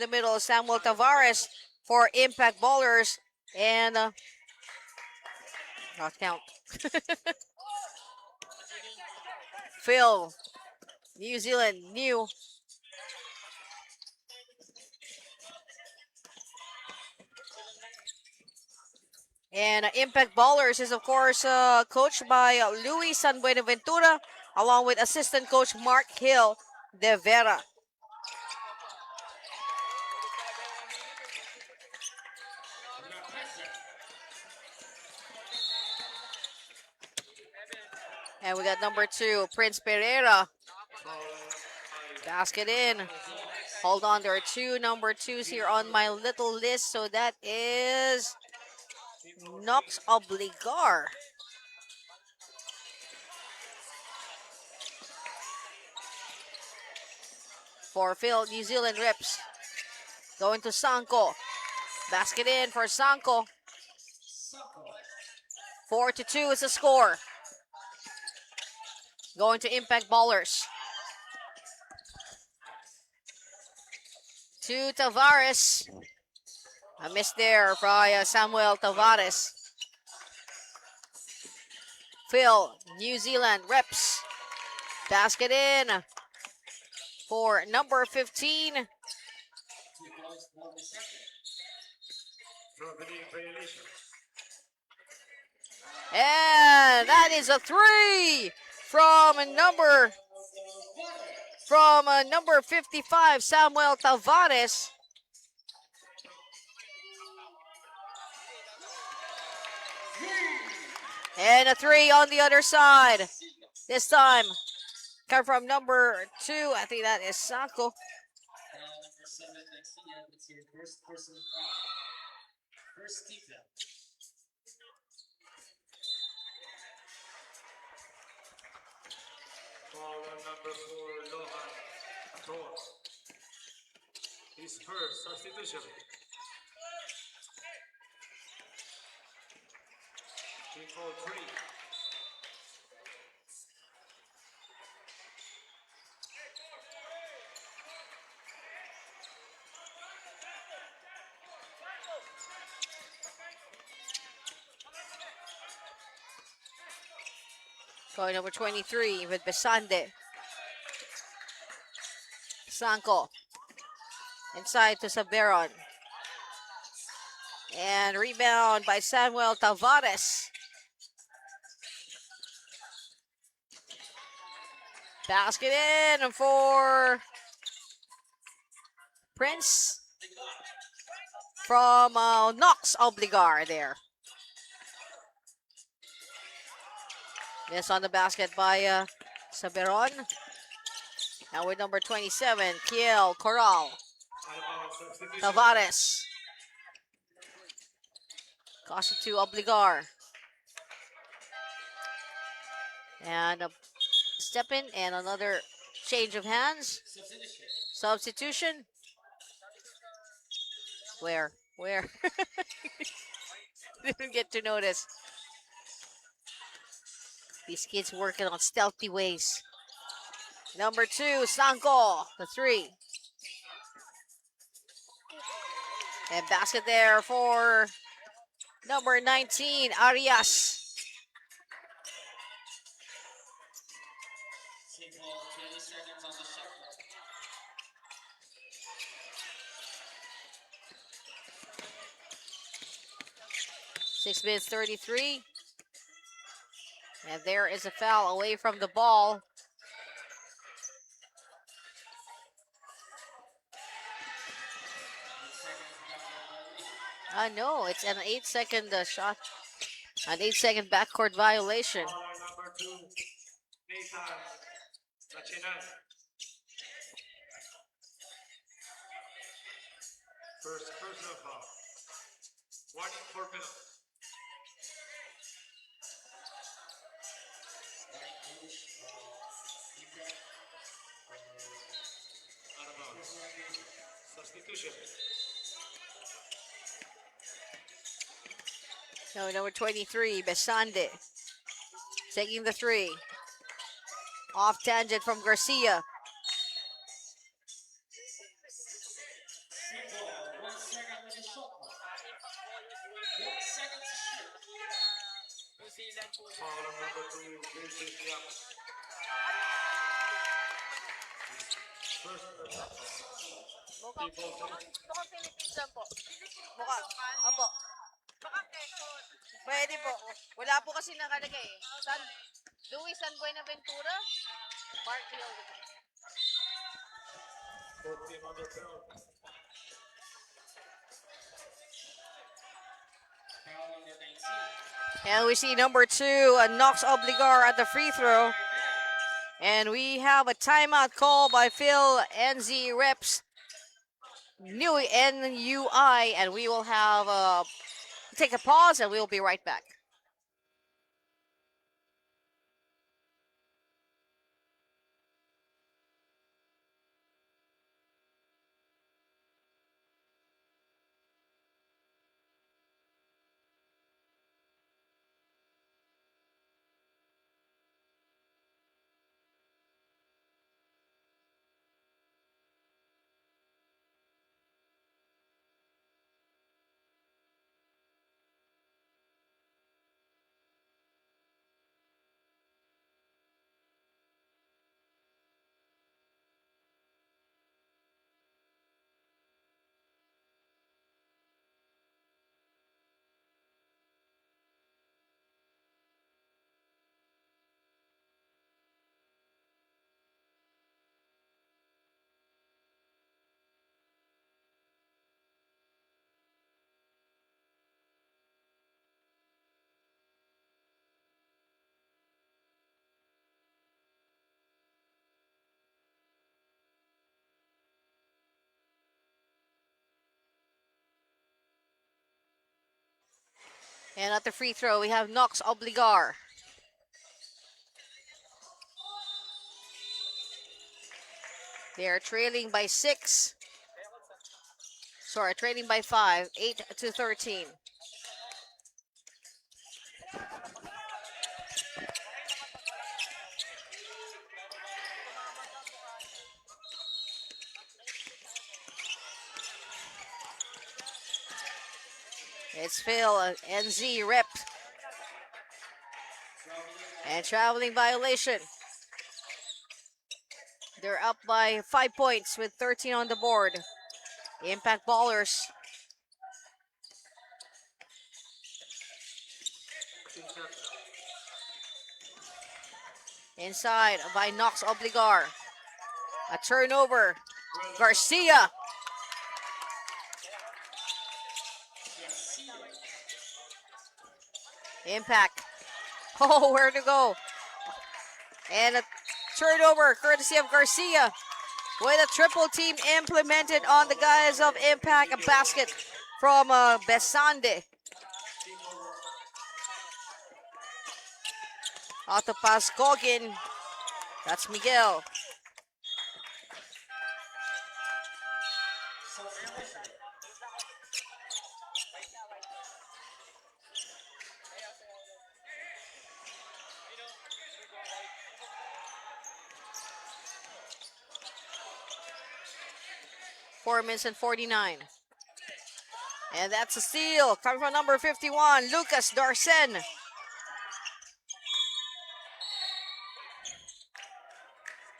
the middle, Samuel Tavares for Impact Ballers. And not count. Phil, New Zealand, new. And Impact Ballers is, of course, coached by Luis San Buenaventura, along with assistant coach Mark Hill de Vera. And we got number 2, Prince Pereira. Basket in. Hold on, there are 2 number 2s here on my little list. So that is Knox Obligar. For Phil, New Zealand Rips. Going to Sanko. Basket in for Sanko. 4-2 is the score. Going to Impact Ballers. To Tavares. A miss there by Samuel Tavares. Phil, New Zealand Reps. Basket in for number 15. And that is a 3 from number 55, Samuel Tavares. And a 3 on the other side. This time, come from number 2. I think that is Sako. Number 4, Lohan Ator. His first substitution. Control 3. Going number 23 with Besande. Sanko. Inside to Saberon. And rebound by Samuel Tavares. Basket in for Prince from Knox Obligar there. Yes, on the basket by Saberon. Now with number 27, Kiel Corral. Tavares. Cost it to Obligar. And a step in and another change of hands. Substitution. Where? Didn't get to notice. These kids working on stealthy ways. Number 2, Sanko, the 3. And basket there for number 19, Arias. Six minutes 33. And there is a foul away from the ball. No, it's an 8-second shot. An 8-second backcourt violation. Number 2, Nathan Lachinan. First personal foul. Warning for penalty. Substitution. No, number 23, Besande. Taking the 3. Off tangent from Garcia. Foul on number 2, Vincent Yapis. First personal foul. Team ball 2. Mukhang Philippines lang po. Mukhang. Opo. Pwede po. Wala po kasi nakalagay eh. Luis San Buenaventura, Mark Hill. Both team on the field. And we see number 2, Knox Obligar at the free throw. And we have a timeout call by PhilNZ Reps New NUI, and we will have take a pause, and we will be right back. And at the free throw, we have Knox Obligar. They are trailing by 6. Sorry, trailing by 5, 8-13. It's Phil, NZ rep. And traveling violation. They're up by 5 points with 13 on the board. Impact Ballers. Inside by Knox Obligar. A turnover. Garcia. Impact. Oh, where to go? And a turnover courtesy of Garcia. With a triple team implemented on the guys of Impact. A basket from Besande. Autopass Gogin. That's Miguel. Four minutes and 49. And that's a steal coming from number 51, Lucas Darcen.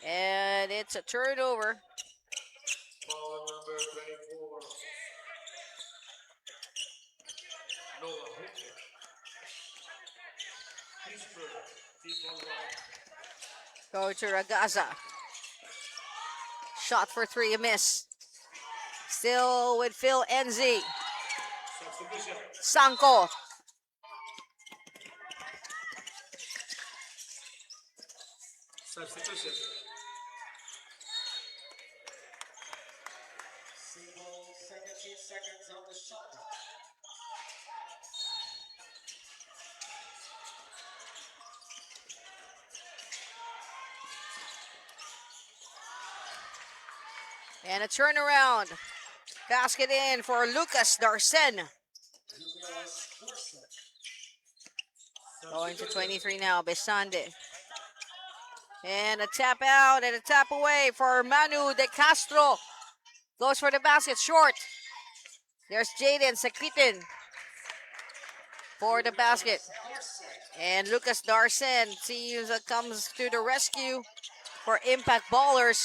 And it's a turnover. Foul number 24. Noah Hitler. Pittsburgh, people 1. Go to Ragaza. Shot for 3, a miss. Still with Phil NZ. Substitution. Sanko. Substitution. Single 17 seconds on the shot clock. And a turnaround. Basket in for Lucas Darcen. Going to 23 now, Besande. And a tap out and a tap away for Manu De Castro. Goes for the basket, short. There's Jaden Sakritin for the basket. And Lucas Darsen comes to the rescue for Impact Ballers.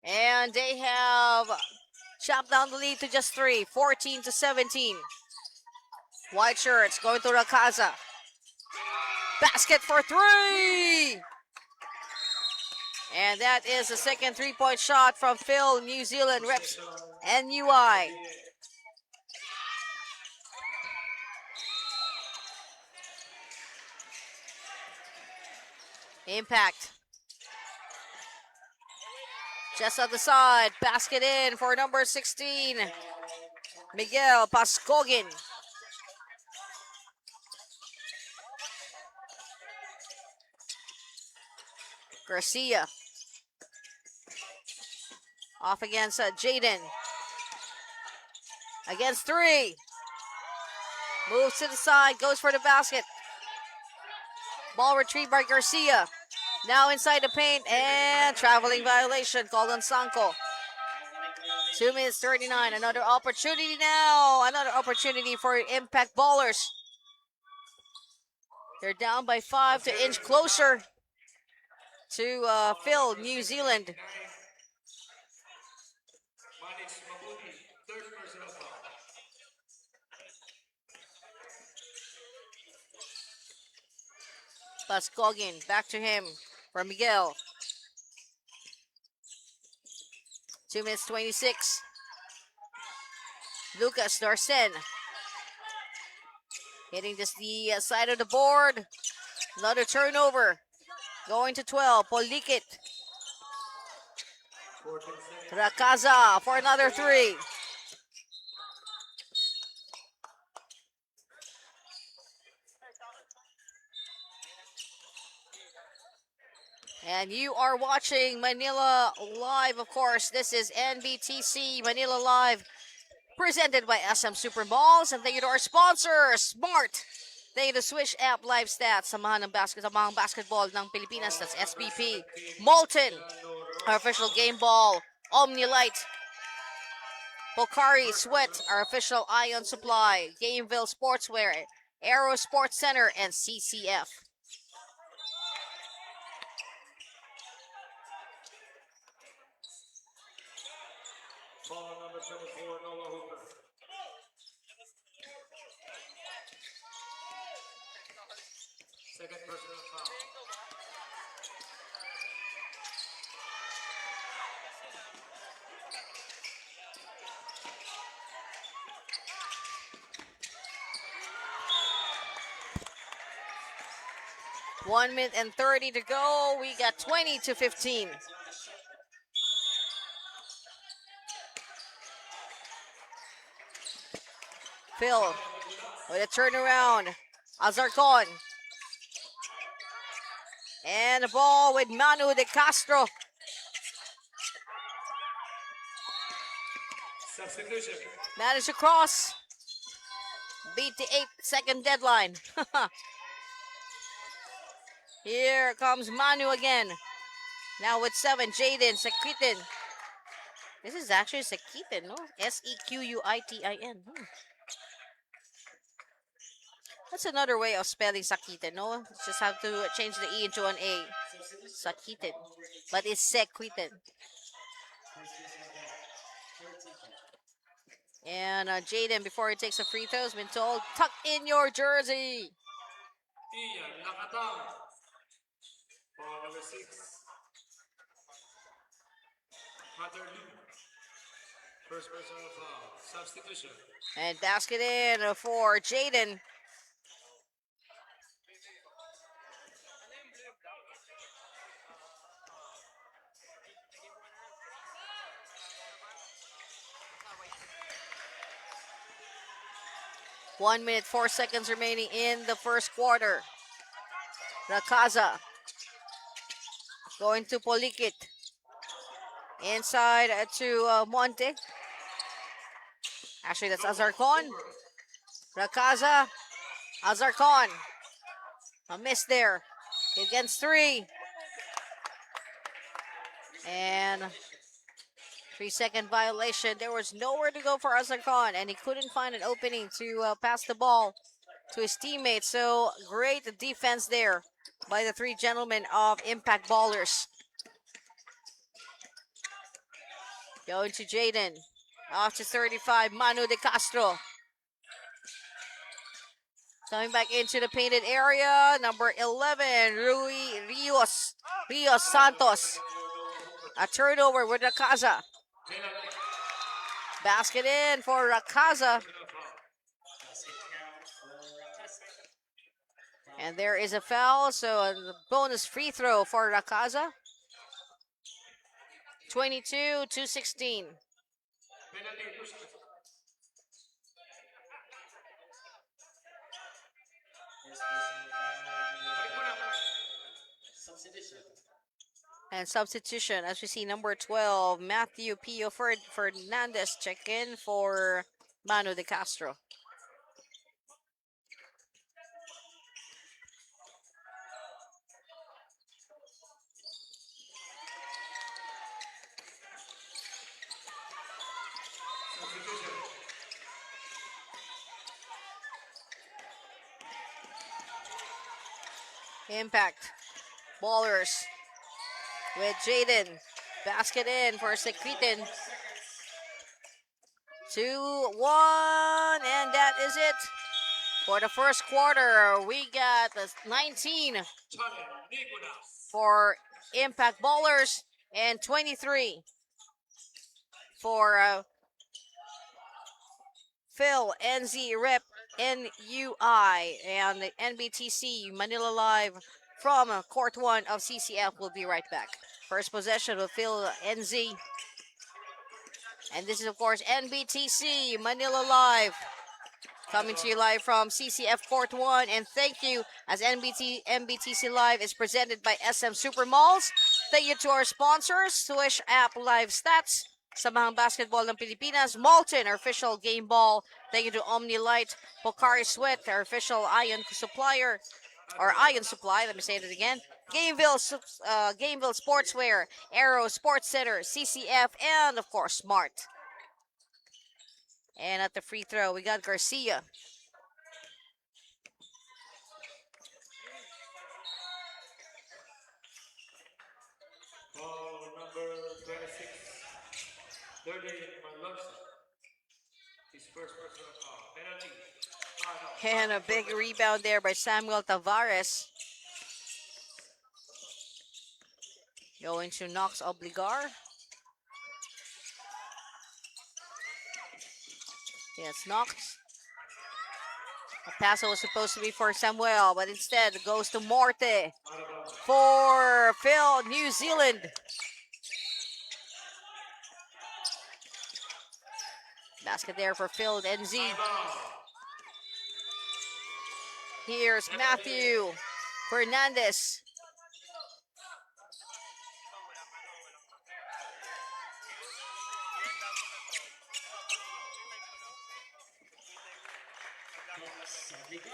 And they have chopped down the lead to just 3, 14-17. White shirts going to Rakaza. Basket for 3! And that is the second 3-point shot from Phil, New Zealand reps NUI. Impact. Just on the side. Basket in for number 16. Miguel Pascogin. Garcia. Off against Jaden. Against 3. Moves to the side. Goes for the basket. Ball retrieved by Garcia. Now inside the paint and traveling violation called on Sanko. 2 minutes 39. Another opportunity now. Another opportunity for Impact Ballers. They're down by 5 to inch closer to Phil, New Zealand. Manix Mabuti, third personal foul. Pascogin, back to him for Miguel. 2 minutes 26. Lucas Darsen. Hitting the side of the board. Another turnover. Going to 12. Polikit. 14 seconds. Rakaza for another 3. And you are watching Manila Live, of course. This is NBTC Manila Live, presented by SM Super Malls. And thank you to our sponsor, Smart. Thank you to Swish App Live Stats, samahan ng basketball ng Pilipinas. That's SBP. Molten, our official game ball. Omnilight. Pocari Sweat, our official ion supply. Gameville Sportswear. Aero Sports Center, and CCF. Foul number 24, Noah Hooper. Second personal foul. One minute and 30 to go. We got 20-15. Phil with a turnaround. Azarcon. And the ball with Manu de Castro. Substitution. Managed to cross. Beat the 8-second deadline. Here comes Manu again. Now with 7, Jaden Sequitin. This is actually Sequitin, no? Sequitin. That's another way of spelling Sakitin, no? Just have to change the E into an A. Sakitin. But it's Sequitin. And Jaden, before he takes a free throw, has been told, tuck in your jersey. Ian Nakatang. Foul number 6. Hunter Lee. First personal foul. Substitution. And basket in for Jaden. One minute, 4 seconds remaining in the first quarter. Rakaza going to Polikit. Inside to Monte. Actually, that's Azarcon. Rakaza. Azarcon. A miss there. Against 3. And 3-second violation. There was nowhere to go for Azarcon, and he couldn't find an opening to pass the ball to his teammates. So great defense there by the three gentlemen of Impact Ballers. Going to Jaden. Off to 35, Manu De Castro. Coming back into the painted area, number 11, Rios Santos. A turnover with Rakaza. Penalty. Basket in for Rakaza. Personal foul. Does it count for Rakasa? And there is a foul, so a bonus free throw for Rakaza. 22-16. Penalty. Personal foul. First personal foul. Balik mo na. Substitution. And substitution, as we see, number 12, Matthew Pio Fernandez check in for Manu De Castro. Substitution. Impact. Ballers with Jaden. Basket in for Sekritin. 2-1, and that is it. For the first quarter, we got 19 Channel Nicolas. for Impact Ballers and 23 for PhilNZ Rep NUI, and the NBTC Manila Live from Court 1 of CCF will be right back. First possession with PhilNZ. And this is, of course, NBTC Manila Live. Coming to you live from CCF Court 1. And thank you, as NBTC Live is presented by SM Supermalls. Thank you to our sponsors, Swish App Live Stats, Samahang Basketball ng Pilipinas, Molten, our official game ball. Thank you to OmniLight, Pocari Sweat, our official iron supplier, or iron supply, let me say it again. Gameville Sportswear, Aero Sports Center, CCF, and of course, Smart. And at the free throw, we got Garcia. Ball number 26. 30 Malonza. His first personal foul. Penalty. No. And a big rebound there by Samuel Tavares. Going to Knox Obligar. Yes, Knox. A pass was supposed to be for Samuel, but instead it goes to Morte Out of bounds. for Phil, New Zealand. Basket there for Phil NZ. Out of bounds. Here's Matthew Fernandez. Obligar.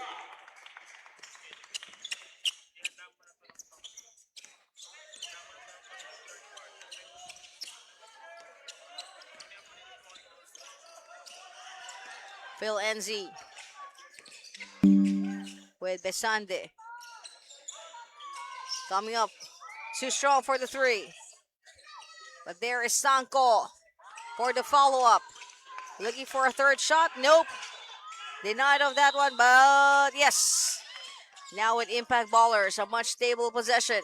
Phil NZ with Besande. Coming up. Too strong for the three. But there is Sanko for the follow-up. Looking for a third shot. Nope. Denied of that one, but yes. Now with Impact Ballers, a much stable possession.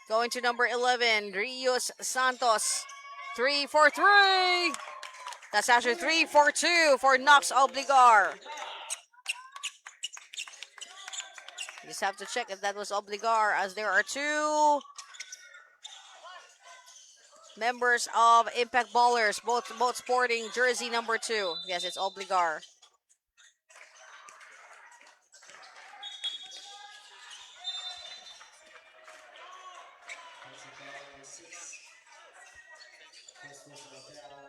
Going to number 11, Rios Santos. 3 for 3. That's actually 3 for 2 for Knox Obligar. Just have to check if that was Obligar, as there are two members of Impact Ballers, both sporting jersey number 2. Yes, it's Obligar. Personal foul number 6. First personal foul.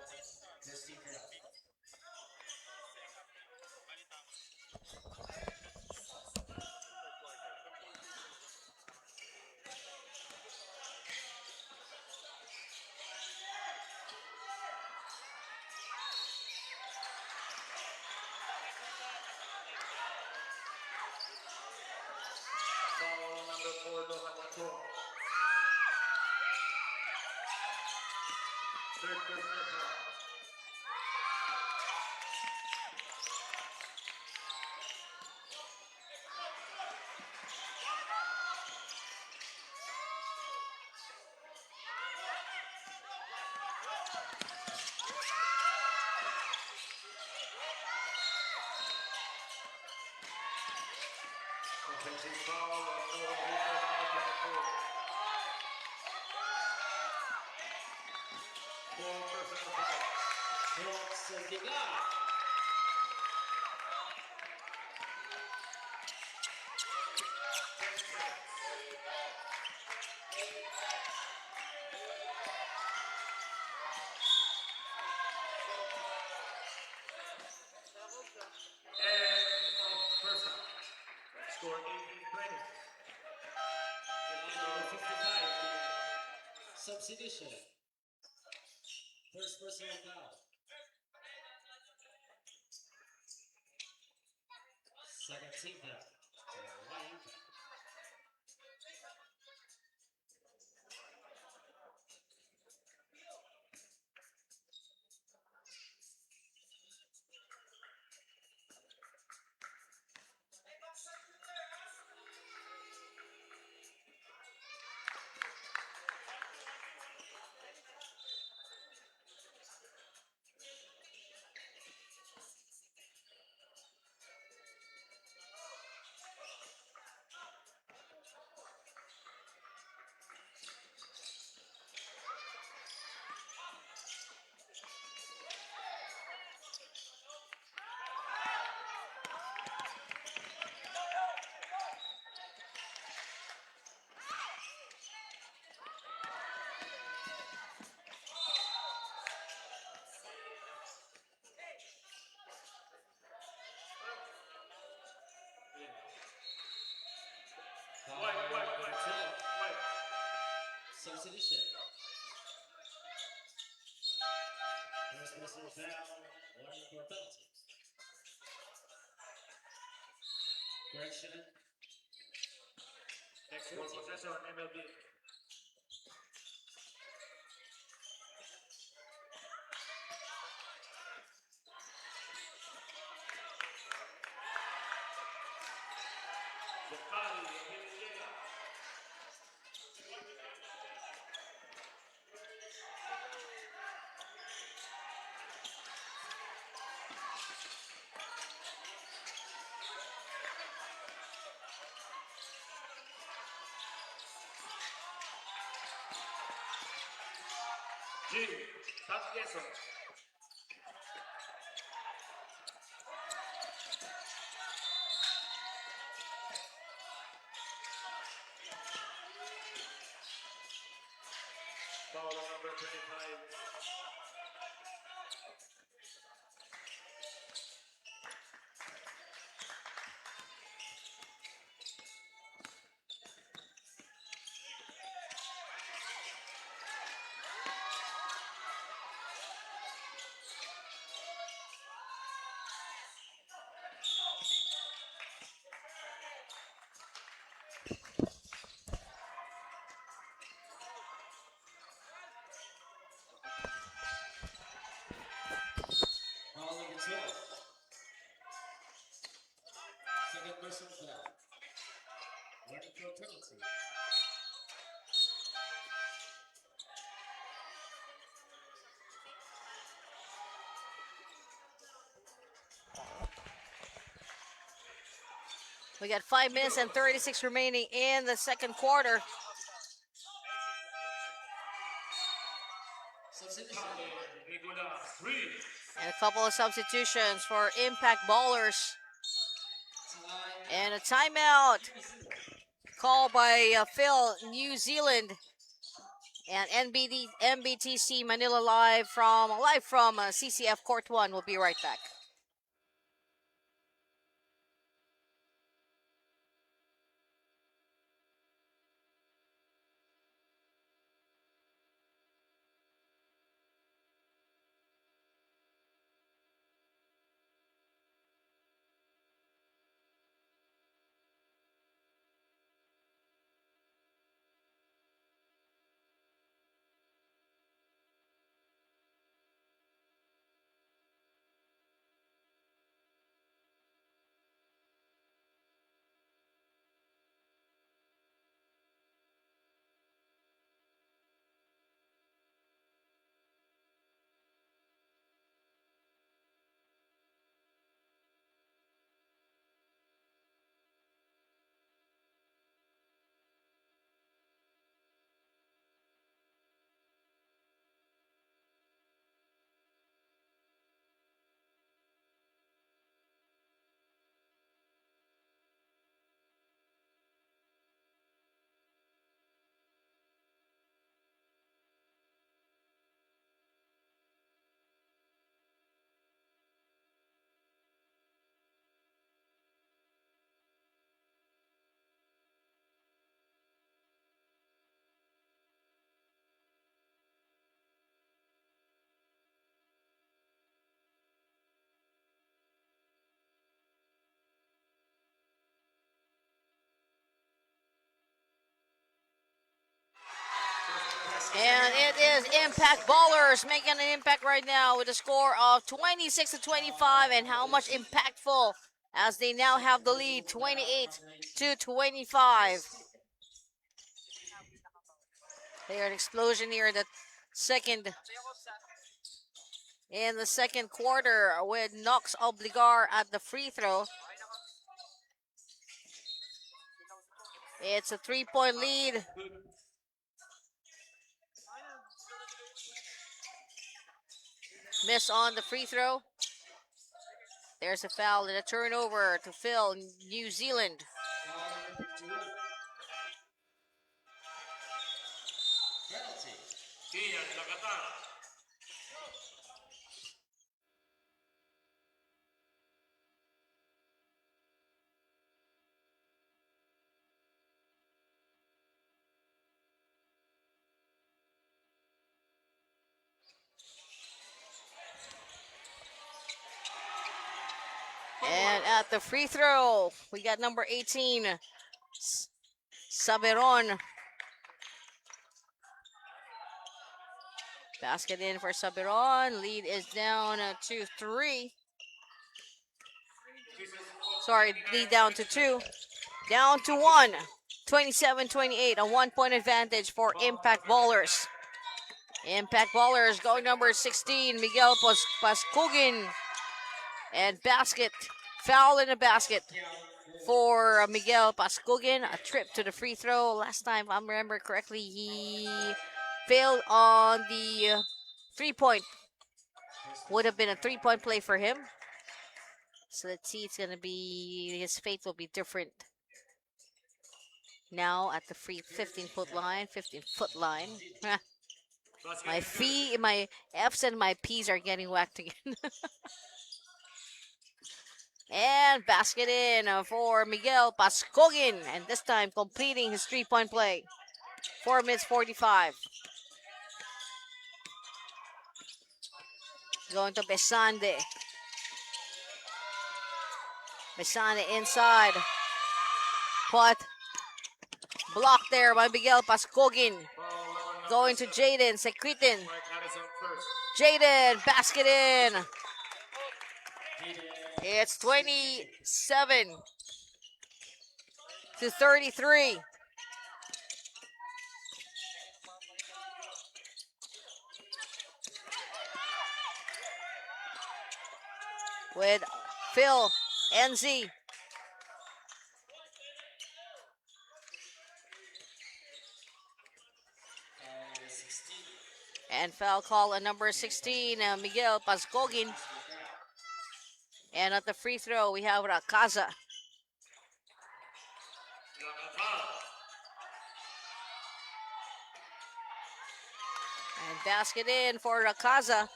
Christy Hill. for Nohanato. Third personal foul. Offensive foul on Noah Hooper, number 24. Four personal fouls. Knocks Obligar. End of first half. Score 18-20. Number 55. Substitution. First personal foul. Second team foul. Ympact. White. Substitution. First personal foul. Warning for penalty. Correction. Next ball possession, MLB. Bocali, PhilNZ. G. Tapieso. Foul on number 25. Foul number 12. Second personal foul. Warning for penalty. We got 5 minutes and 36 remaining in the second quarter. Substitution. Nicolas, 3. And a couple of substitutions for Impact Ballers. Time. And a timeout called by Phil, New Zealand. And MBTC Manila live from CCF Court 1. We'll be right back. And it is Impact Ballers making an impact right now with a score of 26 to 25. And how much impactful as they now have the lead 28 to 25. They are an explosion here second in the second quarter with Knox Obligar at the free throw. It's a 3-point lead. Miss on the free throw. There's a foul and a turnover to Phil, New Zealand. And at the free throw, we got number 18, Saberon. Basket in for Saberon. Lead is down to 3. Sorry, lead down to 2. Down to 1. 27-28, a 1-point advantage for Impact Ballers. Impact Ballers going number 16, Miguel Pascugin. And basket, foul in the basket for Miguel Pascugin. A trip to the free throw. Last time, if I remember correctly, he failed on the 3-point. Would have been a 3-point play for him. So let's see, it's going to be, his fate will be different. Now at the free 15-foot line, 15-foot line. My F's and my P's are getting whacked again. And basket in for Miguel Pascogin. And this time completing his 3-point play. 4 minutes 45. Going to Besande. Besande inside. Put. Blocked there by Miguel Pascogin. Going to Jaden Sekritin. Jaden, basket in. It's 27 to 33. With PhilNZ. And foul call on number 16, Miguel Pascogin. And at the free throw, we have Rakaza. And basket in for Rakaza.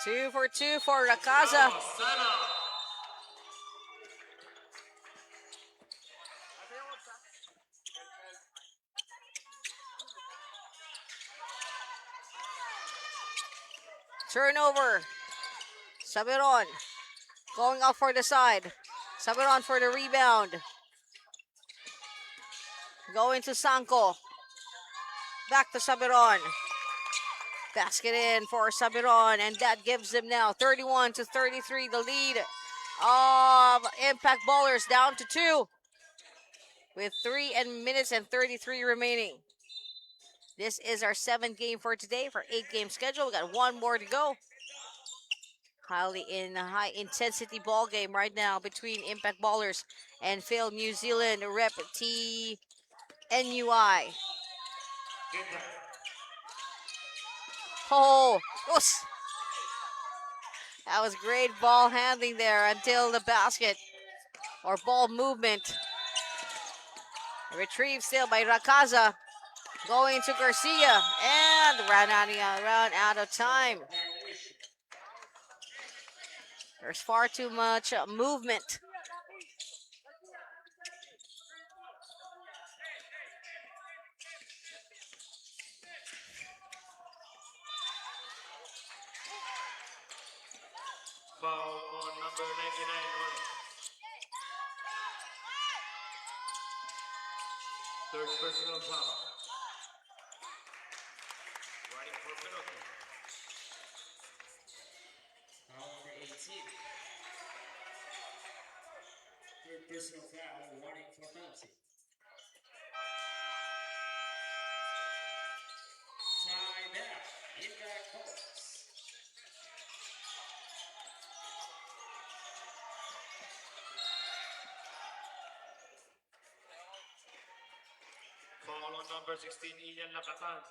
Two for two for Rakaza. Turnover. Saberon going up for the side. Saberon for the rebound. Going to Sanko. Back to Saberon. Basket in for Saberon, and that gives them now 31 to 33. The lead of Impact Ballers down to 2 with 3 minutes and 33 remaining. This is our 7th game for today for 8-game schedule. We got 1 more to go. High intensity ball game right now between Impact Ballers and Phil New Zealand rep TNUI. Oh, that was great ball handling there until the basket or ball movement. Retrieved still by Rakaza. Going to Garcia and ran out of time. There's far too much movement. Foul on number 99. Third personal foul. Running for penalty. Foul number 18. Third personal foul, warning for penalty. Timeout. Impact Ballers. Foul on number 16, Ian Lakatan.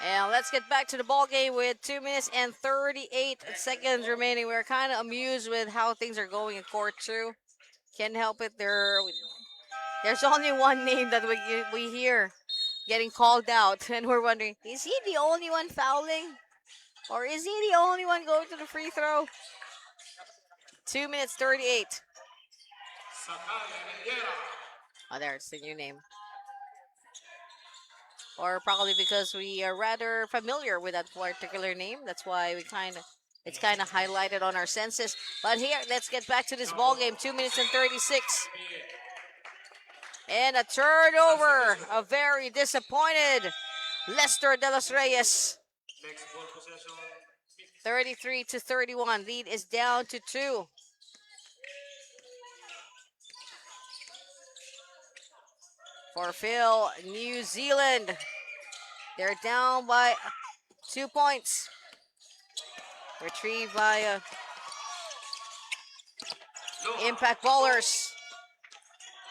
And let's get back to the ball game with 2 minutes and 38 seconds remaining. We're kind of amused with how things are going in court two. Can't help it. There's only one name that we hear getting called out, and we're wondering, is he the only one fouling, or is he the only one going to the free throw? 2 minutes 38. Oh, there's the new name. Or probably because we are rather familiar with that particular name. That's why it's kind of highlighted on our senses. But here, let's get back to this ball game. 2 minutes and 36. And a turnover. A very disappointed Lester De Los Reyes. Next ball possession. 33-31. Lead is down to 2. For Phil, New Zealand. They're down by 2 points. Retrieved by Impact Ballers.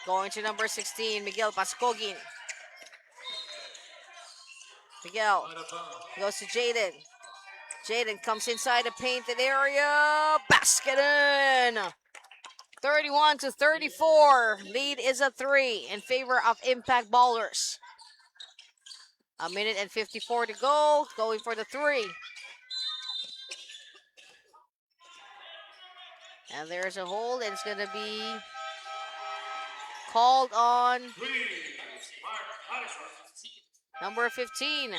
Going to number 16, Miguel Pascogin. Miguel goes to Jaden. Jaden comes inside the painted area. Basket in. 31-34. Lead is a 3 in favor of Impact Ballers. A minute and 54 to go. Going for the 3. And there's a hold, and it's going to be called on number 15,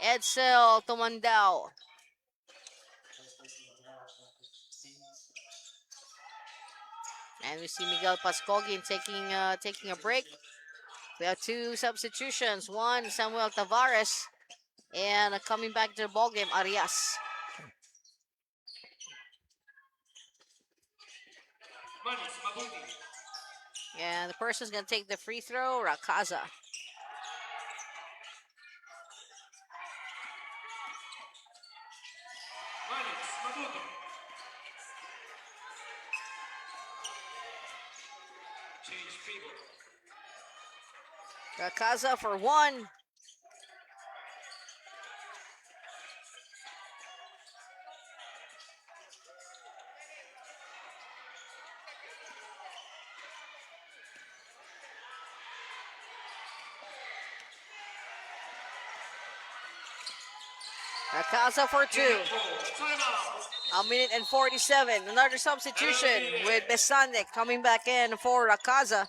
Edsel Tomandao. And we see Miguel Pascogin taking a break. We have 2 substitutions. One, Samuel Tavares, and coming back to the ballgame, Arias. And the person's going to take the free throw, Rakaza. Rakaza for 1. Rakaza for 2. A minute and 47. Another substitution with Besande coming back in for Rakaza.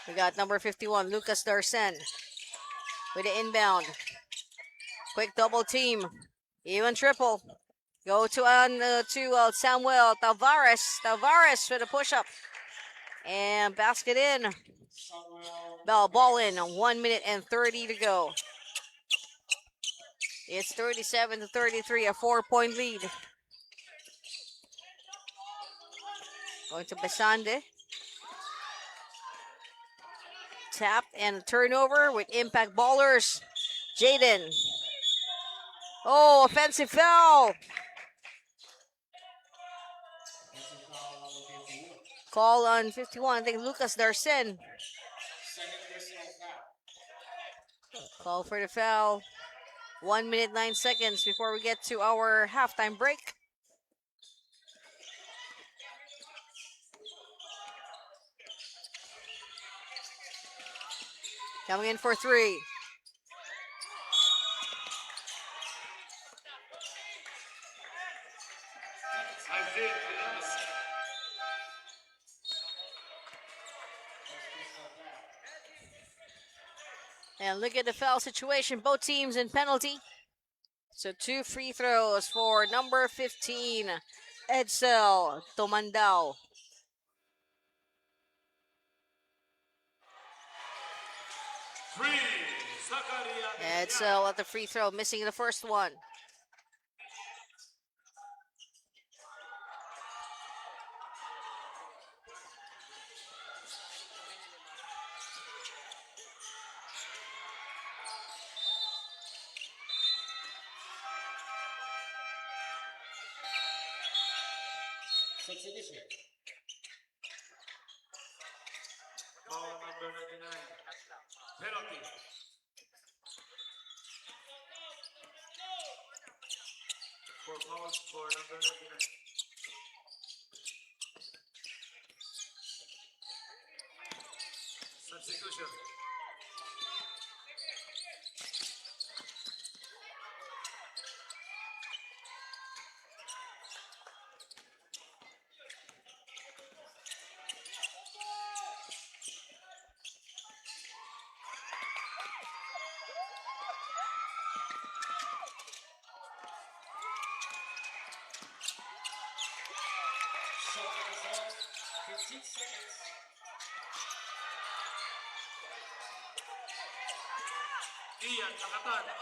We got number 51, Lucas Darsen, with the inbound. Quick double team. Even triple. Go to Samuel Tavares. Tavares with a push-up. And basket in. Ball in. 1 minute and 30 to go. It's 37-33, a 4-point lead. Going to Besande. Tapped and a turnover with Impact Ballers. Jaden. Oh, offensive foul. Call on 51, I think Lucas Darsen. Call for the foul. 1 minute, 9 seconds before we get to our halftime break. Coming in for 3. 15, 11. And look at the foul situation. Both teams in penalty. So 2 free throws for number 15, Edsel Tomandao. Three, Zakaria Edsel at the free throw, missing the first one. Substitution. Foul number 99. Penalty. Four fouls for number 99. Substitution. Shot result. 15 seconds. Ian Nakatan.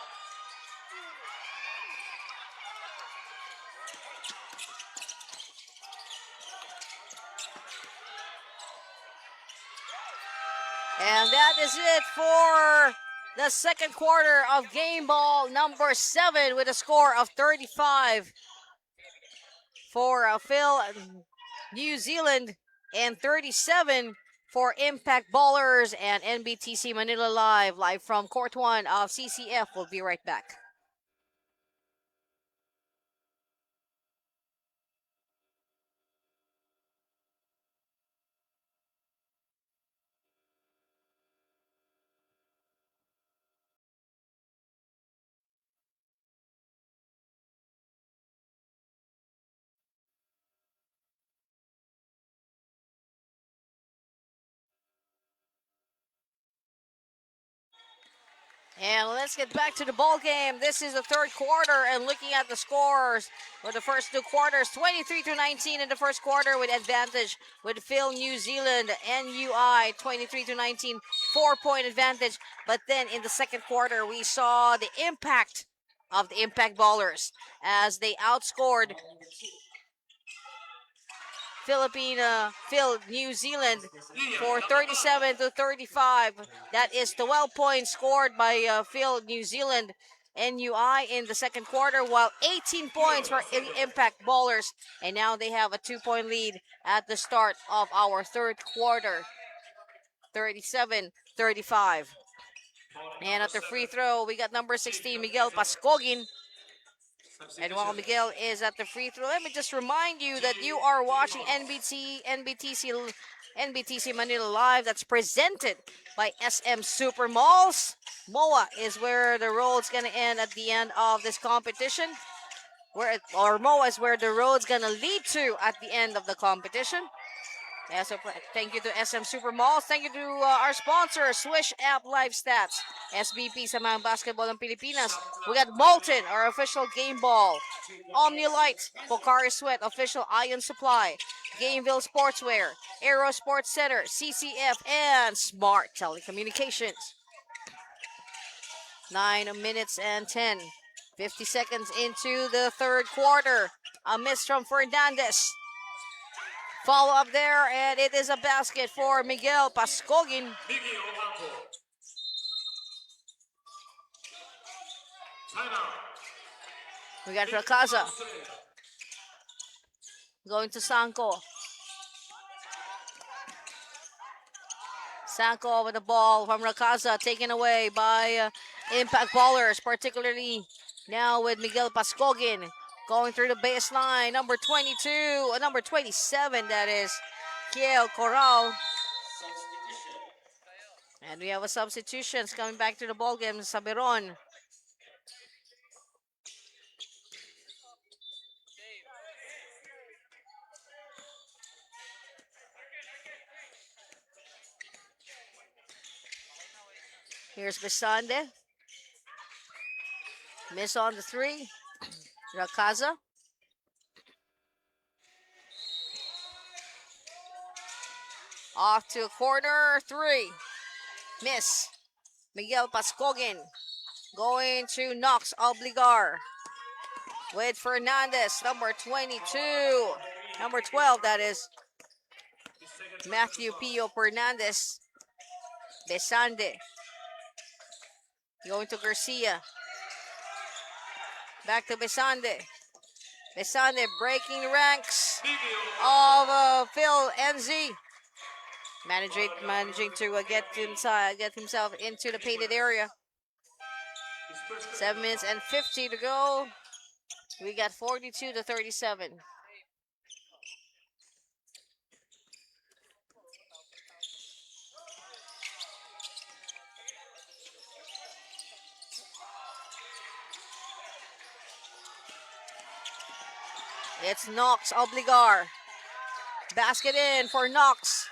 And that is it for the second quarter of game ball number 7 with a score of 35 for Phil New Zealand and 37 for Impact Ballers and NBTC Manila live from Court 1 of CCF. We'll be right back. And let's get back to the ball game. This is the third quarter, and looking at the scores for the first two quarters, 23-19 in the first quarter with advantage with Phil New Zealand, NUI 23-19, 4-point advantage. But then in the second quarter, we saw the impact of the Impact Ballers as they outscored Phil New Zealand for 37-35. That is 12 points scored by Phil New Zealand NUI in the second quarter, while 18 points for Impact Ballers. And now they have a 2-point lead at the start of our third quarter, 37-35. And at the free throw, we got number 16, Miguel Pascogin. And while Miguel is at the free throw, let me just remind you that you are watching NBTC Manila Live. That's presented by SM Super Malls. MOA is where the road's going to end at the end of this competition. MOA is where the road's going to lead to at the end of the competition. Yeah, so thank you to SM Super Malls. Thank you to our sponsor, Swish App Live Stats. SBP sa mga basketball ng Pilipinas. We got Molten, our official game ball. Omnilight, Pocari Sweat, official iron supply. Gameville Sportswear, Aero Sports Center, CCF, and Smart Telecommunications. 9 minutes and 50 seconds into the third quarter. A miss from Fernandez. Follow up there, and it is a basket for Miguel Pascogin. Miggy Olanco. Timeout. We got Rakaza going to Sanko. Sanko with the ball from Rakaza, taken away by Impact Ballers, particularly now with Miguel Pascogin. Going through the baseline, number 22, number 27, that is, Kiel Corral. And we have a substitutions coming back to the ball game, Sabiron. Here's Besande. Miss on the three. Rakaza. Off to corner three. Miss. Miguel Pascogin going to Knox Obligar with Fernandez, number 22. Number 12, that is. Matthew Pio Fernandez. Besande. Going to Garcia. Back to Besande. Besande breaking the ranks of PhilNZ. Managing to get himself into the painted area. 7 minutes and 50 to go. We got 42 to 37. It's Knox Obligar. Basket in for Knox.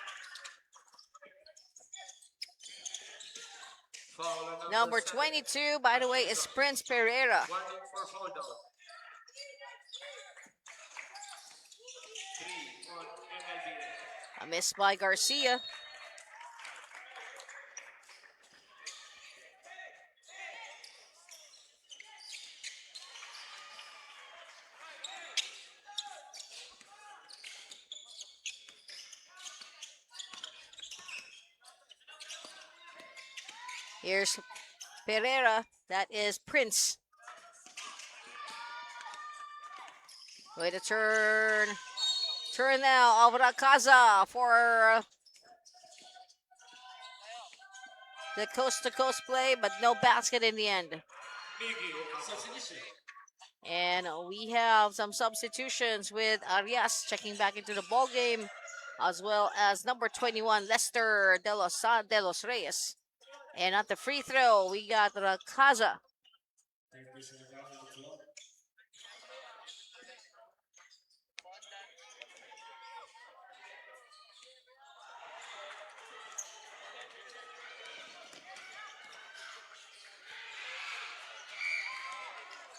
Number 22, by the way, is Prince Pereira. A miss by Garcia. Here's Pereira. That is Prince. Way to turn. Turn now. Alvarakaza for the coast-to-coast play, but no basket in the end. And we have some substitutions with Arias checking back into the ball game, as well as number 21, Lester de los Reyes. And at the free throw, we got Rakaza.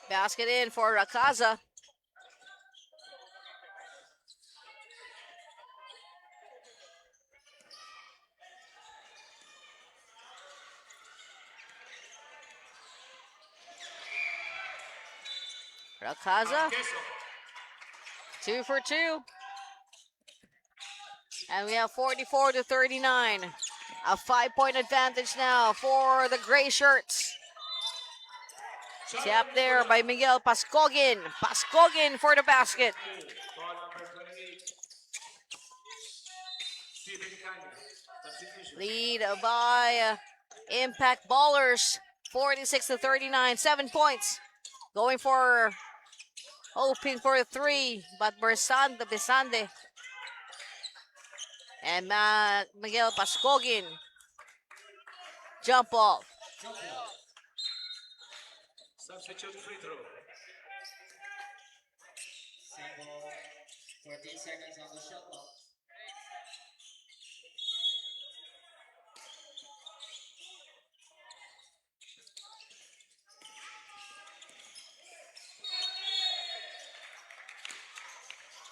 Basket in for Rakaza. Rakaza. 2 for 2. And we have 44 to 39. A 5-point advantage now for the gray shirts. Tap there by Miguel Pascogin. Pascogin for the basket. Lead by Ympact Ballers. 46 to 39. 7 points. Going for, hoping for a 3. But Besande. And Miguel Pascogin. Jump ball. Substitute free throw. Single. 14 seconds on the shot clock.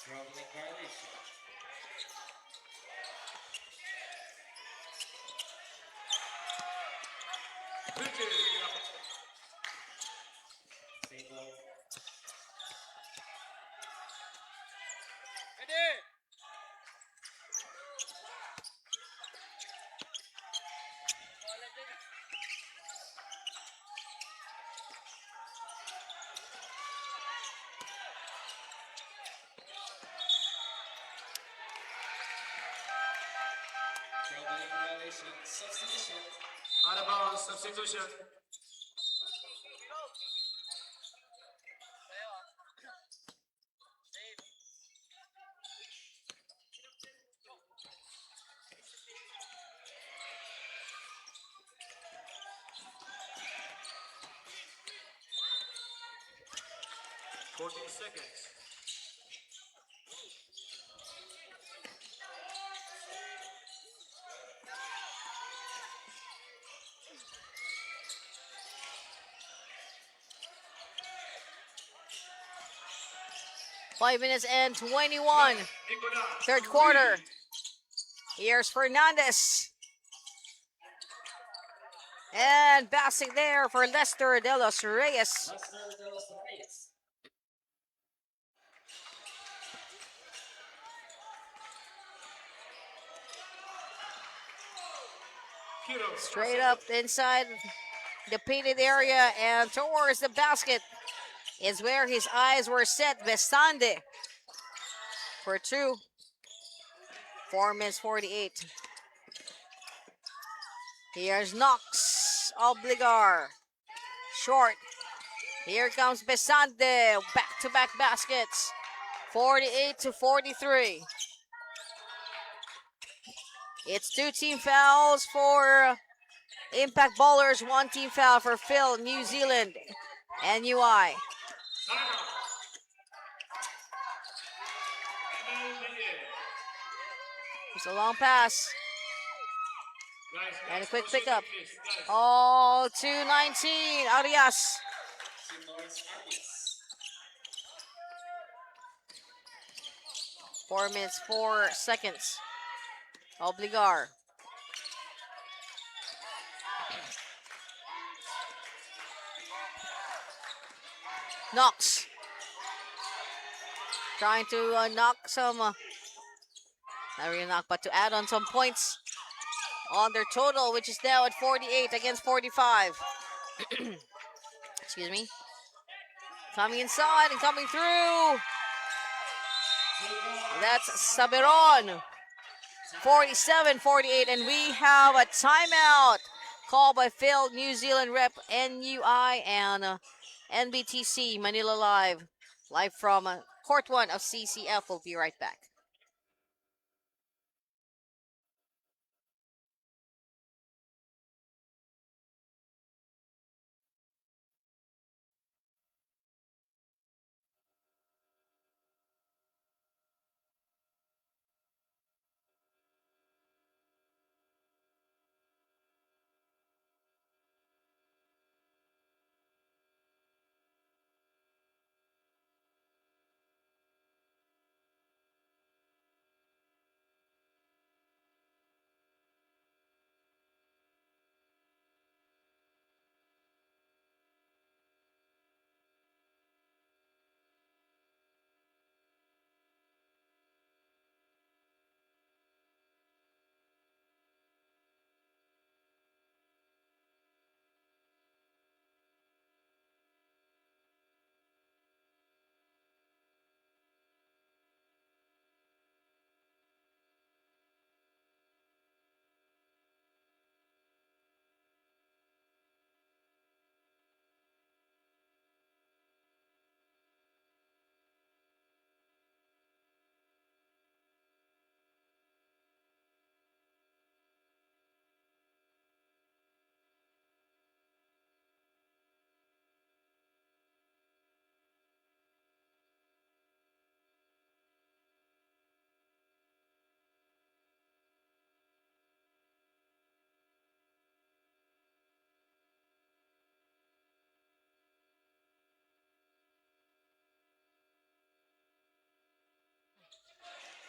Traveling violation. Single. Ready? Substitution. Substitution. Out of bounds, substitution. Seconds. 5 minutes and 21. Third quarter. Here's Fernandez. And passing there for Lester De Los Reyes. Lester de los Reyes. Straight up inside the painted area and towards the basket is where his eyes were set. Besande for two. 4 minutes 48. Here's Knox. Obligar. Short. Here comes Besande. Back-to-back baskets. 48-43. It's 2 team fouls for Impact Ballers, 1 team foul for Phil, New Zealand, and UI. It's a long pass. And a quick pickup. Oh, 2:19, Arias. 2 points, Arias. 4 minutes, 4 seconds. Obligar. Knox. Trying to knock some, not really knock, but to add on some points on their total, which is now at 48 against 45. Excuse me. Coming inside and coming through. That's Saberon. 47-48, and we have a timeout called by Phil, New Zealand rep, NUI, and NBTC Manila live from Court 1 of CCF. We'll be right back.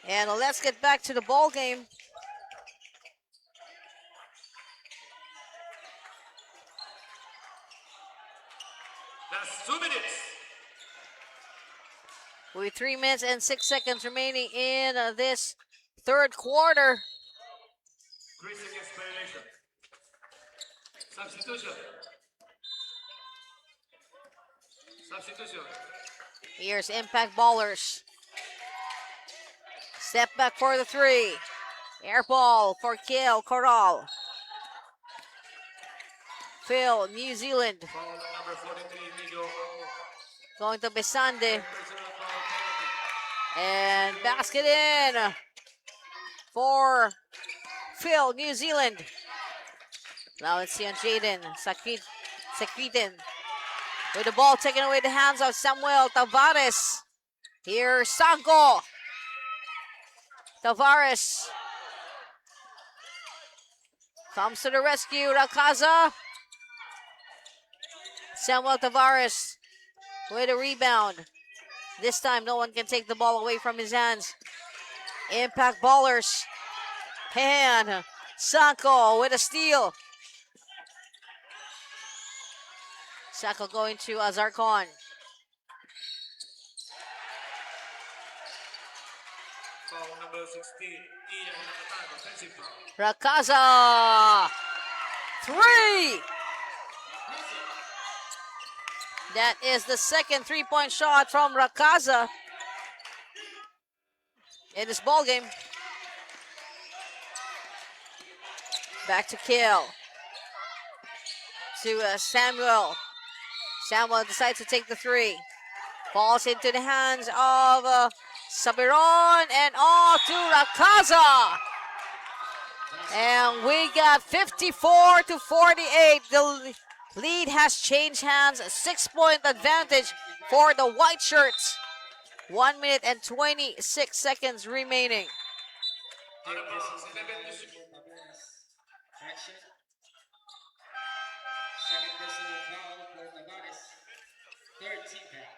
And let's get back to the ball game. That's 2 minutes. With 3 minutes and 6 seconds remaining in this third quarter. Chris against violation. Substitution. Substitution. Here's Impact Ballers. Step back for the 3. Air ball for Kiel Corral. Phil, New Zealand. Foul number 43, Migo. Going to Besande. Personal foul penalty. And basket in for Phil, New Zealand. Now let's see on Jaden Sakritin. With the ball taken away the hands of Samuel Tavares. Here's Sanko. Tavares comes to the rescue. Rakaza. Samuel Tavares with a rebound. This time, no one can take the ball away from his hands. Impact ballers. Pan. Sanko with a steal. Sanko going to Zarkon. Foul number 16. Ian at the time. Offensive foul. Rakaza. 3. That is the second 3-point shot from Rakaza in this ball game. Back to Kill. To Samuel. Samuel decides to take the 3. Falls into the hands of Sabiron and all to Rakaza. And we got 54-48. The lead has changed hands. A 6-point advantage for the white shirts. 1 minute and 26 seconds remaining. Out of bounds. 11 to 6. Action. Second personal foul for Tavares. Third team foul.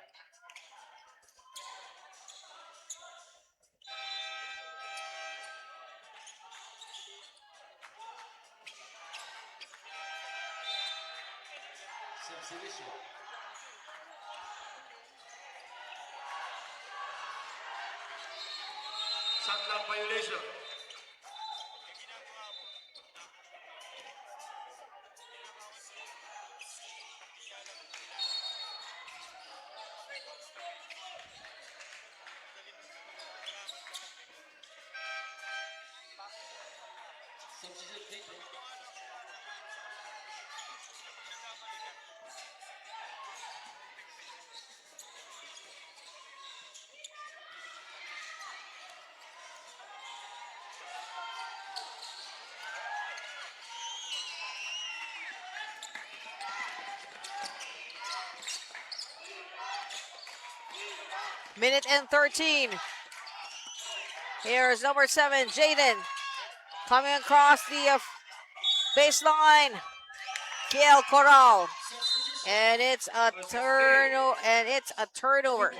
Substitution. Shot clock violation. Substitute taken. Minute and 13. Here's number 7, Jaden. Coming across the baseline. Kiel Corral. And it's a turnover.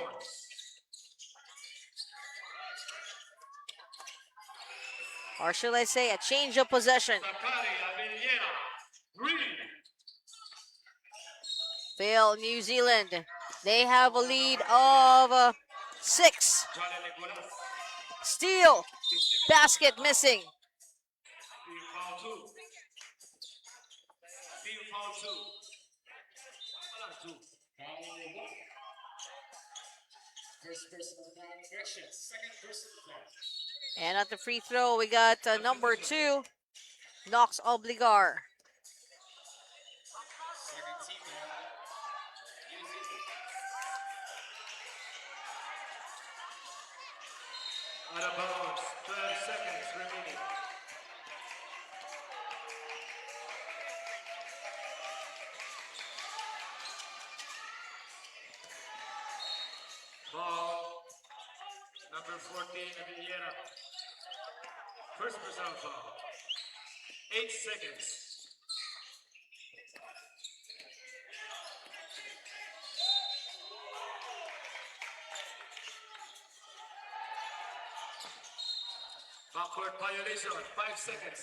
Or should I say a change of possession. Phil, New Zealand. They have a lead of 6. Steal. Basket missing. Foul 2. Foul 2. Foul number 1. First personal foul. Correction. Second personal foul. And at the free throw, we got number 2, Knox Obligar. Second team foul. New Zealand. Out of bounds. 12 seconds remaining. Foul number 14, Villera. First personal foul. 8 seconds. Backward violation. 5 seconds.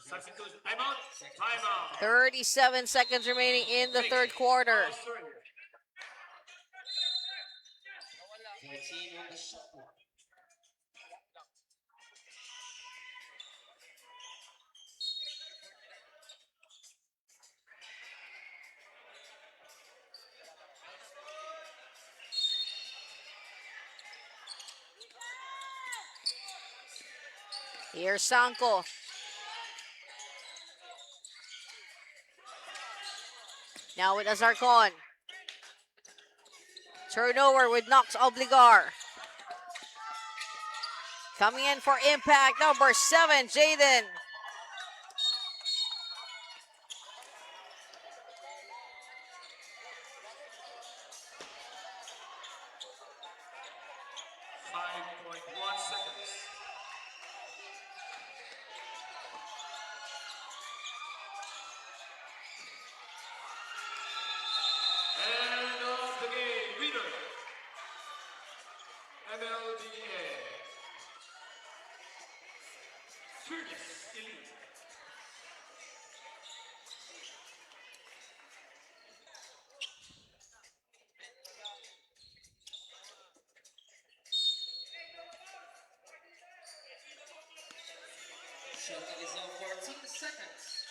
Substitution. Timeout. Timeout. 37 seconds remaining in the third quarter. 14 on the shot clock. Here's Sanko. Now with Azarcon. Turnover with Knox Obligar. Coming in for Impact, number 7, Jaden. And of the game, winner Fearless Elite. Shot clock is now 14 seconds.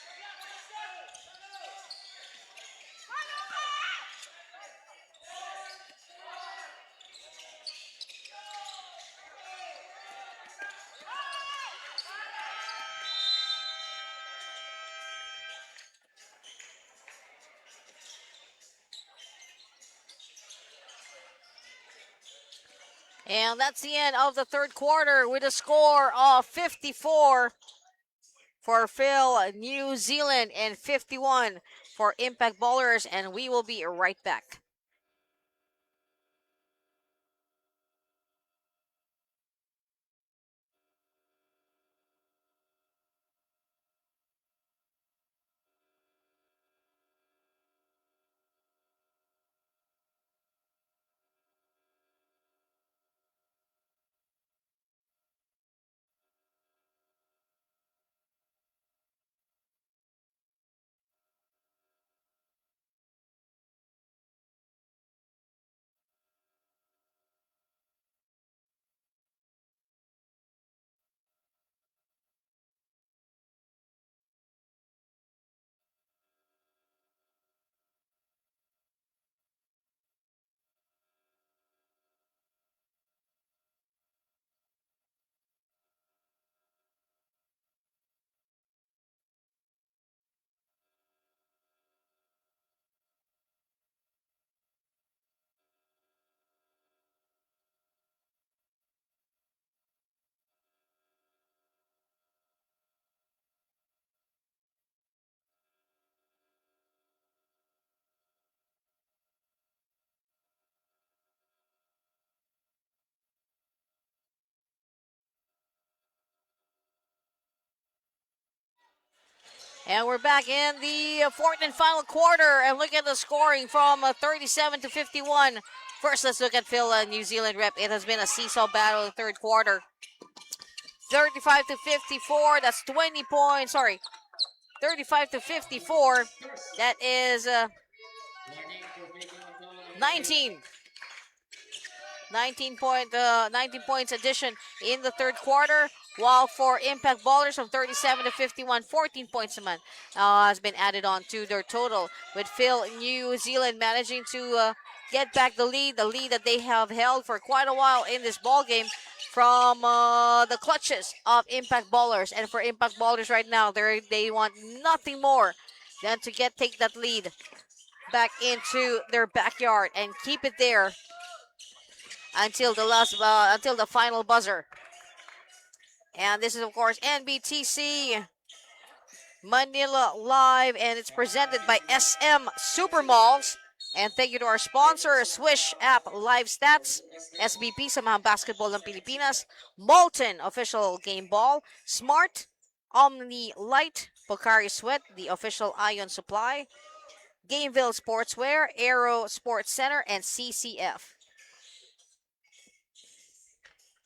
And that's the end of the third quarter with a score of 54 for Phil, New Zealand, and 51 for Impact Ballers. And we will be right back. And we're back in the fourth and final quarter. And look at the scoring from 37 to 51. First, let's look at Phil, New Zealand rep. It has been a seesaw battle in the third quarter. 35 to 54. That's 20 points. Sorry, 35 to 54. That is Warning for making a foul on the 19. 19 points addition in the third quarter, while for Impact Ballers from 37 to 51, 14 points a man has been added on to their total, with Phil, New Zealand managing to get back the lead that they have held for quite a while in this ball game from the clutches of Impact Ballers. And for Impact Ballers right now, they want nothing more than to take that lead back into their backyard and keep it there until the final buzzer. And this is of course NBTC Manila Live, and it's presented by SM Supermalls. And thank you to our sponsor, Swish App Live Stats, SBP, Samahang Basketball ng Pilipinas, Molten Official Game Ball, Smart, Omni Light, Pocari Sweat, the official Ion Supply, Gameville Sportswear, Aero Sports Center, and CCF.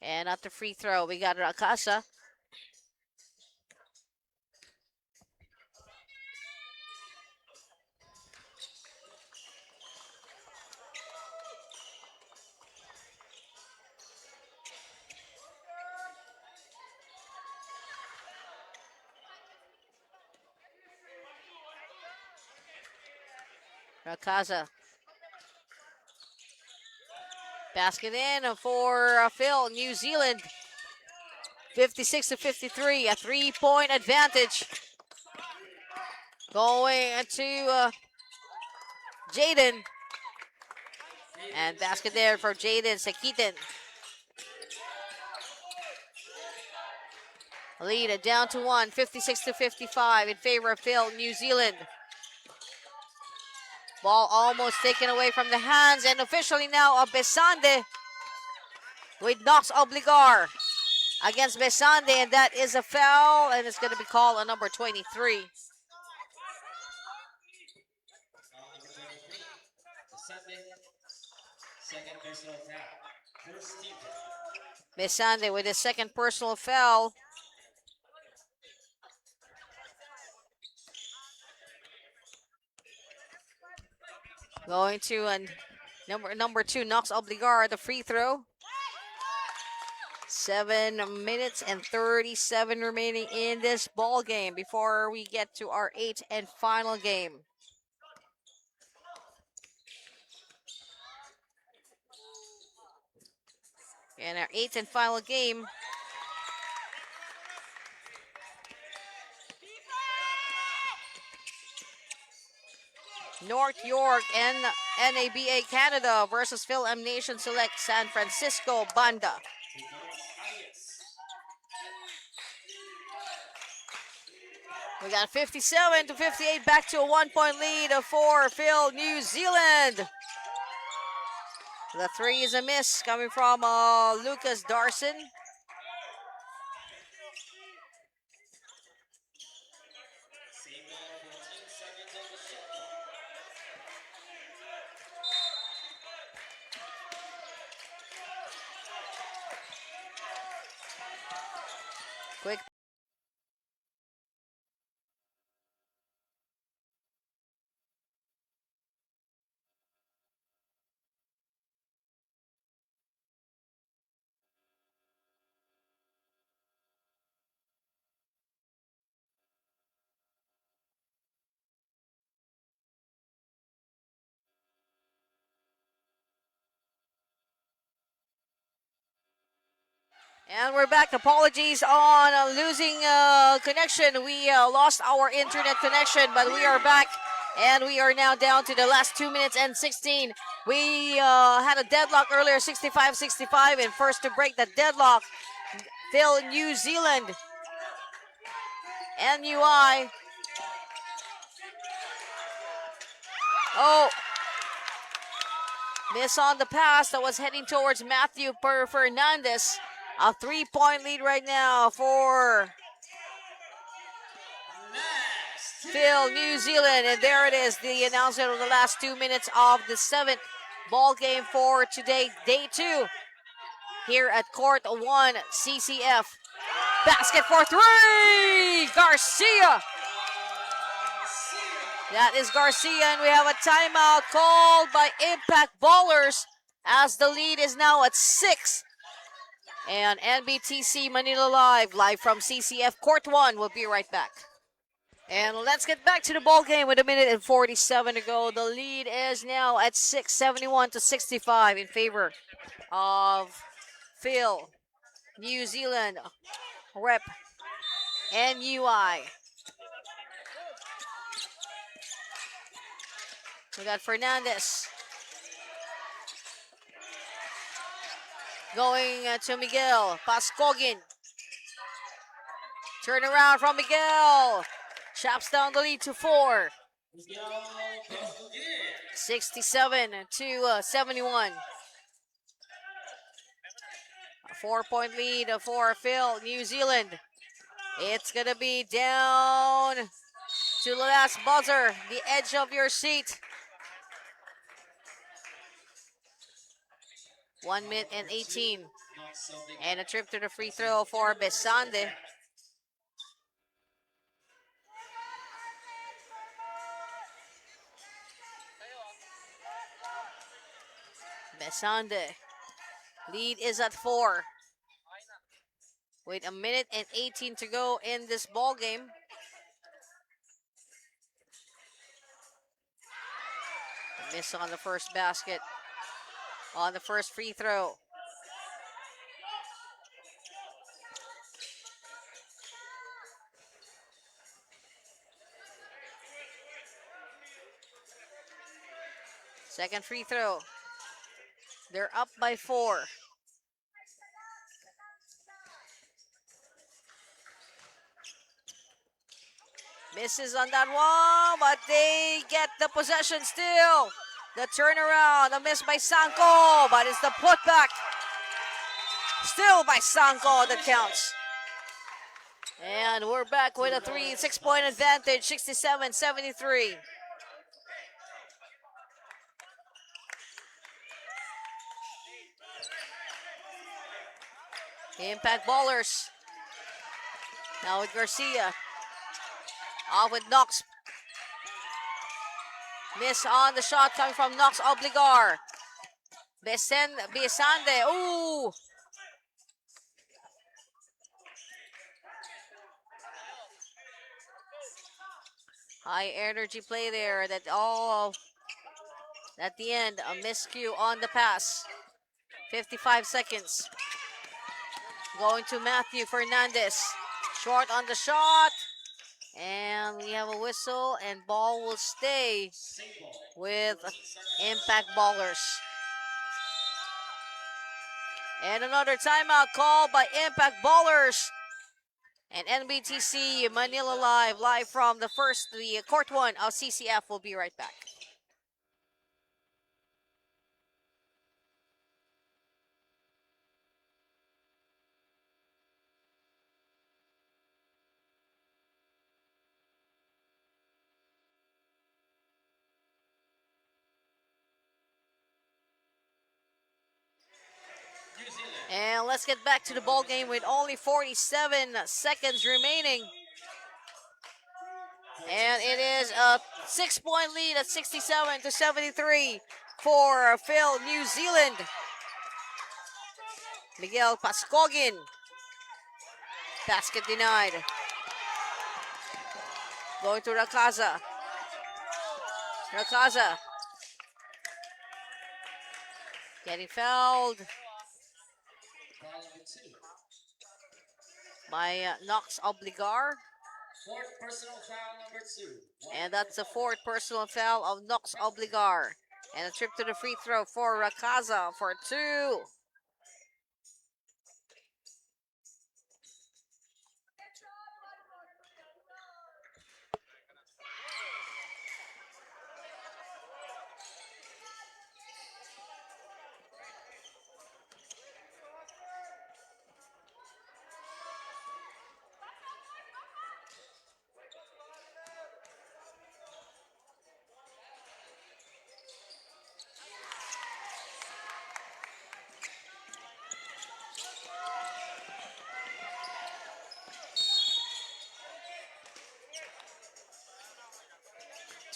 And at the free throw, we got Rakasa. Rakaza. Basket in for Phil, New Zealand. 56 to 53, a 3-point advantage. Going to Jaden. And basket there for Jaden Sakitan. Lead it down to 1, 56 to 55 in favor of Phil, New Zealand. Ball almost taken away from the hands, and officially now of Besande with Knox Obligar against Besande, and that is a foul, and it's going to be called on number 23. Foul number 23. Sunday. Second personal foul. First team foul. Besande with his second personal foul. Going to number 2, Knox Obligar at the free throw. 7 minutes and 37 remaining in this ball game before we get to our 8th and final game. And our 8th and final game. North York and NABA Canada versus Phil Nation Select San Francisco Banda. We got 57 to 58, back to a 1-point lead for Phil New Zealand. The 3 is a miss coming from Lucas Darson. Quick. And we're back. Apologies on losing connection. We lost our internet connection, but we are back. And we are now down to the last 2 minutes and 16. We had a deadlock earlier, 65-65. And first to break the deadlock, Phil New Zealand. NUI. Oh. Miss on the pass that was heading towards Matthew Fernandez. A 3-point lead right now for Phil New Zealand. And there it is, the announcement of the last 2 minutes of the 7th ball game for today, day 2. Here at Court 1 CCF. Basket for 3! Garcia! That is Garcia, and we have a timeout called by Ympact Ballers as the lead is now at 6. And NBTC Manila live from CCF Court 1. We'll be right back. And let's get back to the ball game with 1:47 to go. The lead is now at 6, 71 to 65 in favor of Phil New Zealand rep NUI. We got Fernandez going to Miguel Pascogin. Turn around from Miguel. Chops down the lead to 4. 67 to 71. A 4-point lead for Phil New Zealand. It's going to be down to the last buzzer, the edge of your seat. 1 minute and 18. And a trip to the free throw for Besande. Besande. Lead is at 4. With 1 minute and 18 to go in this ball game. A miss on the first basket. On the first free throw. Second free throw. They're up by 4. Misses on that one, but they get the possession still. The turnaround, a miss by Sanko, but it's the putback. Still by Sanko that counts. And we're back with a 6-point advantage, 67-73. Ympact Ballers. Now with Garcia. Off with Knox. Miss on the shot coming from Knox Obligar. Besande. Ooh. High energy play there. That all at the end. A miscue on the pass. 55 seconds. Going to Matthew Fernandez. Short on the shot. And we have a whistle, and ball will stay with Impact Ballers. And another timeout called by Impact Ballers. And NBTC Manila live from the court one of CCF. Will be right back. And let's get back to the ball game with only 47 seconds remaining. And it is a 6-point lead at 67-73 for Phil New Zealand. Miguel Pascogin. Basket denied. Going to Rakaza. Rakaza. Getting fouled by Knox Obligar. Fourth personal foul, number 2. And that's the fourth personal foul of Knox Obligar. And a trip to the free throw for Rakaza for 2.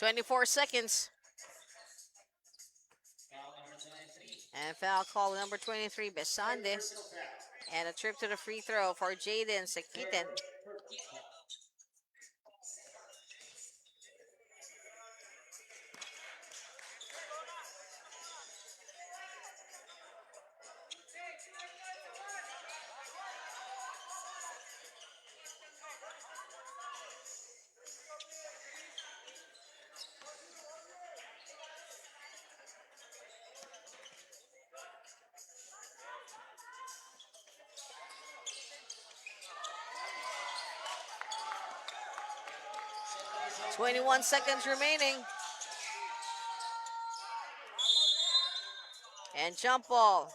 .24 seconds. Foul number 23. And foul call number 23, Besande. Personal foul. And a trip to the free throw for Jaden Sakitan. For Impact. 21 seconds remaining. And jump ball.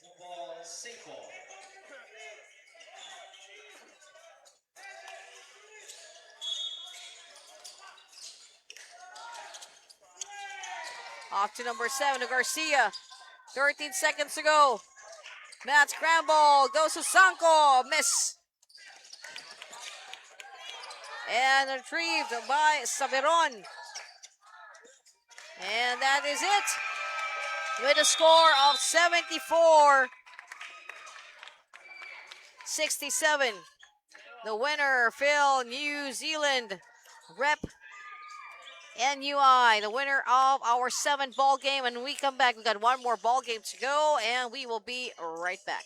Football, safe ball. Off to number 7, to Garcia. 13 seconds to go. Matt scramble, goes to Sanko, miss. And retrieved by Saberon. And that is it. With a score of 74-67. The winner, Phil New Zealand, rep NUI, the winner of our 7th ball game. And when we come back, we got one more ball game to go, and we will be right back.